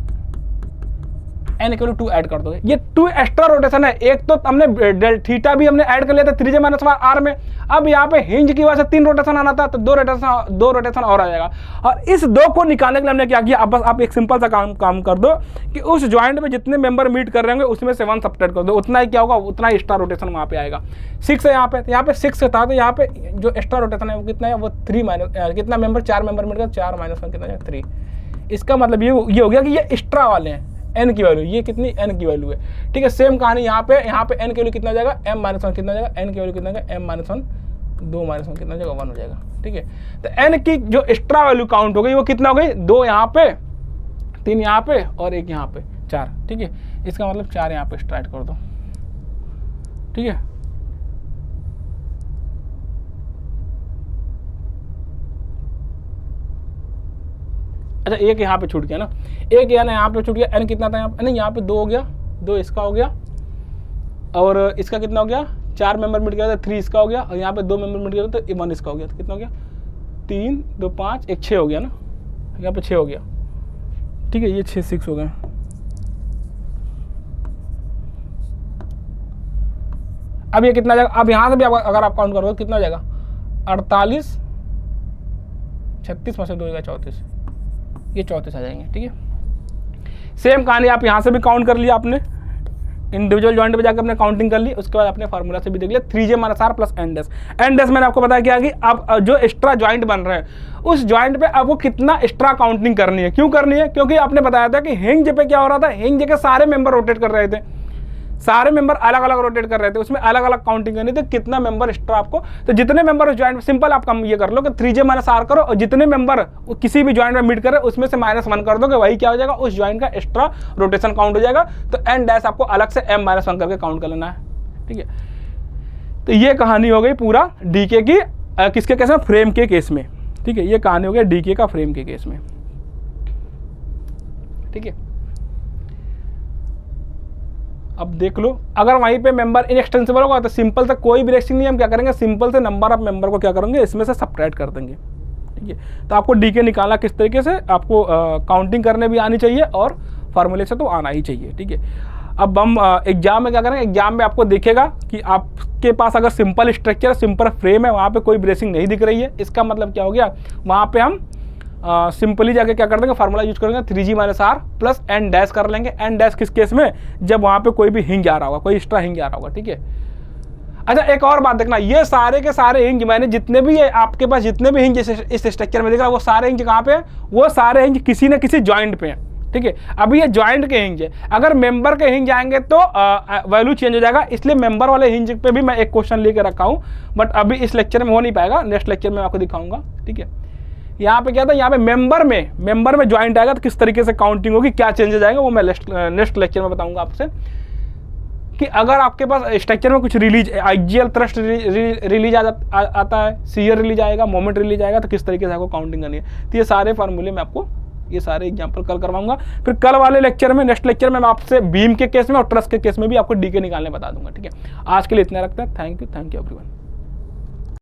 Speaker 1: n equal to 2 add कर दोगे। ये 2 एक्स्ट्रा रोटेशन है, एक तो हमने थीटा भी हमने ऐड कर लिया था 3j माइनस आर में। अब यहाँ पे हिंज की वजह से 3 रोटेशन आना था, तो 2 रोटेशन और आ जाएगा। और इस 2 को निकालने के लिए हमने क्या किया, अब बस आप एक सिंपल सा काम कर दो कि उस ज्वाइंट में जितने मेंबर मीट कर रहे होंगे उसमें से 1 सब्ट्रैक्ट कर दो, उतना ही क्या होगा, उतना ही एक्स्ट्रा रोटेशन वहाँ पे आएगा। 6 है यहाँ पे 6 था, तो यहाँ पे जो एक्स्ट्रा रोटेशन है वो कितना है, वो 3 माइनस कितना मेंबर, 4 मेंबर मीट कर, 4 माइनस 1 कितना है 3। इसका मतलब ये हो गया कि ये एक्स्ट्रा वाले हैं, n की वैल्यू, ये कितनी n की वैल्यू है। ठीक है, सेम कहानी यहाँ पे n की वैल्यू कितना हो जाएगा, m माइनस 1 कितना हो जाएगा, n की वैल्यू कितना हो जाएगा, m माइनस 1 2 माइनस 1 कितना हो जाएगा, 1 हो जाएगा। ठीक है, तो n की जो एक्स्ट्रा वैल्यू काउंट हो गई वो कितना हो गई, 2 यहाँ पे, 3 यहाँ पे, और 1 यहाँ पे, 4। ठीक है, इसका मतलब 4 यहाँ पे स्ट्राइट कर दो। ठीक है, अच्छा एक यहाँ पे छूट गया ना, एक यहाँ पे छूट गया, n कितना था यहाँ पे, नहीं यहाँ पे 2 हो गया, 2 इसका हो गया, और इसका कितना हो गया 4 मेंबर मिट गया तो 3 इसका हो गया, और यहाँ पे 2 मेंबर मिट गया तो 1 इसका हो गया, तो कितना हो गया 3 2 5 1 6 हो गया ना, यहाँ पे 6 हो गया, ठीक है, ये 6 हो गए। अब ये कितना जाएगा, अब यहाँ से भी अगर आप काउंट करोगे कितना हो जाएगा 48 36 में से 2 होगा 34, ये 34 आ जाएंगे, ठीक है। सेम कहानी आप यहाँ से भी काउंट कर लिया आपने, इंडिविजुअल जॉइंट पे जाकर आपने काउंटिंग कर ली, उसके बाद अपने फार्मूला से भी देख लिया 3j minus r plus n dash. n dash मैंने आपको बताया क्या कि आप जो एक्स्ट्रा जॉइंट बन रहे हैं उस जॉइंट पे आपको कितना एक्स्ट्रा काउंटिंग करनी है। क्यों करनी है, क्योंकि आपने बताया था कि हिंज पे क्या हो रहा था, हिंज के सारे मेंबर रोटेट कर रहे थे, सारे मेंबर अलग अलग रोटेट कर रहे थे, उसमें अलग अलग काउंटिंग करनी थी, कितना मेंबर एक्स्ट्रा आपको, तो जितने मेंबर उस जॉइंट में, सिंपल आप कम ये कर लो कि 3j माइनस r करो, और जितने मेंबर किसी भी जॉइंट में मीट करे उसमें से -1 कर दो, कि वही क्या हो जाएगा, उस जॉइंट का एक्स्ट्रा रोटेशन काउंट हो जाएगा। तो n डैश आपको अलग से m-1 करके काउंट कर लेना है, ठीक है। तो ये कहानी हो गई पूरा डीके की, किसके केस में, फ्रेम के केस में, ठीक है, ये कहानी हो गई डीके का फ्रेम के केस में, ठीक है। अब देख लो, अगर वहीं पे मेंबर इनएक्सटेंसिबल होगा तो सिंपल से कोई भी रिएक्शन नहीं, हम क्या करेंगे, सिंपल से नंबर ऑफ मेंबर को क्या करेंगे, इसमें से सब्ट्रैक्ट कर देंगे, ठीक है। तो आपको डीके निकालना किस तरीके से, आपको काउंटिंग करने भी आनी चाहिए और फार्मूले से तो आना ही चाहिए, ठीक है। अब हम एग्जाम में क्या करेंगे, एग्जाम में आपको दिखेगा कि आपके पास अगर सिंपल स्ट्रक्चर, सिंपल फ्रेम है, वहाँ पे कोई ब्रेसिंग नहीं दिख रही है, इसका मतलब क्या हो गया, वहाँ पे हम सिंपली जाके क्या कर देंगे, फार्मूला यूज करेंगे 3j minus r plus n dash कर लेंगे। n डैश किस केस में, जब वहाँ पे कोई भी हिंज आ रहा होगा, कोई एक्स्ट्रा हिंज आ रहा होगा, ठीक है। अच्छा एक और बात देखना, ये सारे के सारे हिंज, मैंने जितने भी आपके पास जितने भी हिंज इस स्ट्रक्चर में दिख रहा है, वो सारे हिंज कहाँ पे है, वो सारे हिंज किसी न किसी जॉइंट पे है, ठीक है। अभी ये जॉइंट के हिंज है, अगर मेंबर के हिंज आएंगे तो वैल्यू चेंज हो जाएगा, इसलिए मेंबर वाले हिंज पे भी मैं एक क्वेश्चन लेके रखा हूँ, बट अभी इस लेक्चर में हो नहीं पाएगा, नेक्स्ट लेक्चर में आपको दिखाऊंगा, ठीक है। यहाँ पे क्या था, यहाँ पे मेंबर में ज्वाइंट आएगा तो किस तरीके से काउंटिंग होगी, क्या चेंजेस आएंगे, वो मैं नेक्स्ट लेक्चर में बताऊंगा आपसे। कि अगर आपके पास स्ट्रक्चर में कुछ रिलीज, आईजीएल थ्रस्ट रिलीज आता है, सीयर रिलीज आएगा, मोमेंट रिलीज आएगा, तो किस तरीके से आपको काउंटिंग करनी है। तो ये सारे फार्मूले मैं आपको, ये सारे एग्जाम्पल कल करवाऊंगा। फिर कल वाले लेक्चर में, नेक्स्ट लेक्चर में मैं आपसे बीम के केस में और ट्रस के केस में भी आपको डीके निकालने बता दूंगा, ठीक है। आज के लिए इतना रखते हैं, थैंक यू एवरीवन।